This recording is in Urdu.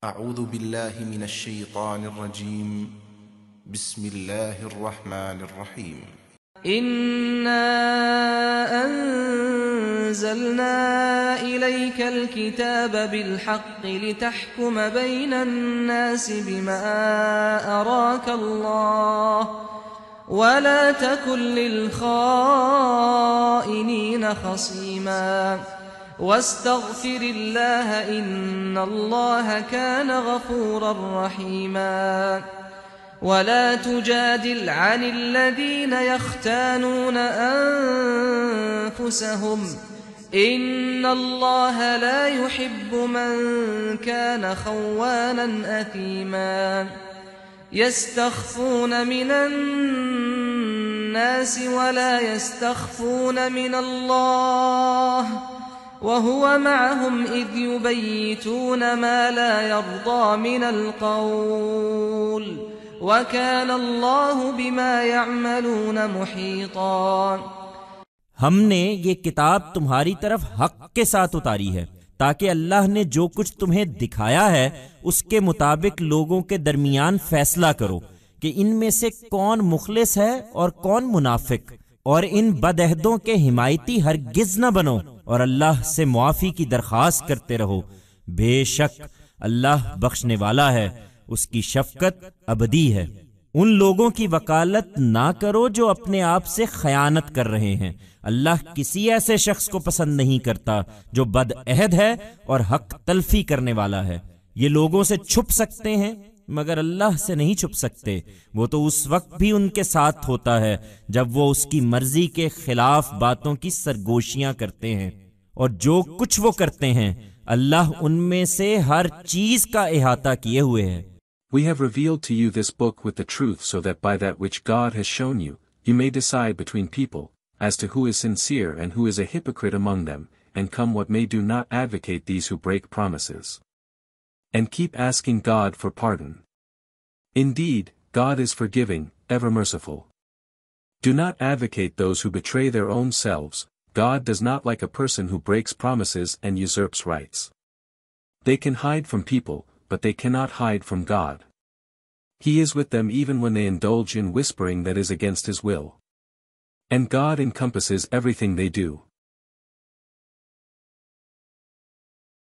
أعوذ بالله من الشيطان الرجيم. بسم الله الرحمن الرحيم. إنا أنزلنا إليك الكتاب بالحق لتحكم بين الناس بما أراك الله ولا تكن للخائنين خصيما واستغفر الله إن الله كان غفورا رحيما ولا تجادل عن الذين يختانون أنفسهم إن الله لا يحب من كان خوانا أثيما يستخفون من الناس ولا يستخفون من الله وهو معهم إذ يبيتون ما لا يرضى من القول وَكَانَ اللَّهُ بِمَا يَعْمَلُونَ مُحِيطًا۔ ہم نے یہ کتاب تمہاری طرف حق کے ساتھ اتاری ہے تاکہ اللہ نے جو کچھ تمہیں دکھایا ہے اس کے مطابق لوگوں کے درمیان فیصلہ کرو کہ ان میں سے کون مخلص ہے اور کون منافق، اور ان بدعہدوں کے حمایتی ہرگز نہ بنو اور اللہ سے معافی کی درخواست کرتے رہو، بے شک اللہ بخشنے والا ہے، اس کی شفقت ابدی ہے۔ ان لوگوں کی وکالت نہ کرو جو اپنے آپ سے خیانت کر رہے ہیں، اللہ کسی ایسے شخص کو پسند نہیں کرتا جو بد عہد ہے اور حق تلفی کرنے والا ہے۔ یہ لوگوں سے چھپ سکتے ہیں مگر اللہ سے نہیں چھپ سکتے، وہ تو اس وقت بھی ان کے ساتھ ہوتا ہے جب وہ اس کی مرضی کے خلاف باتوں کی سرگوشیاں کرتے ہیں، اور جو کچھ وہ کرتے ہیں اللہ ان میں سے ہر چیز کا احاطہ کیے ہوئے ہے۔ We have revealed to you this book with the truth so that by that which God has shown you, you may decide between people, as to who is sincere and who is a hypocrite among them, and come what may do not advocate these who break promises. And keep asking God for pardon. Indeed, God is forgiving, ever merciful. Do not advocate those who betray their own selves. God does not like a person who breaks promises and usurps rights. They can hide from people, but they cannot hide from God. He is with them even when they indulge in whispering that is against His will. And God encompasses everything they do.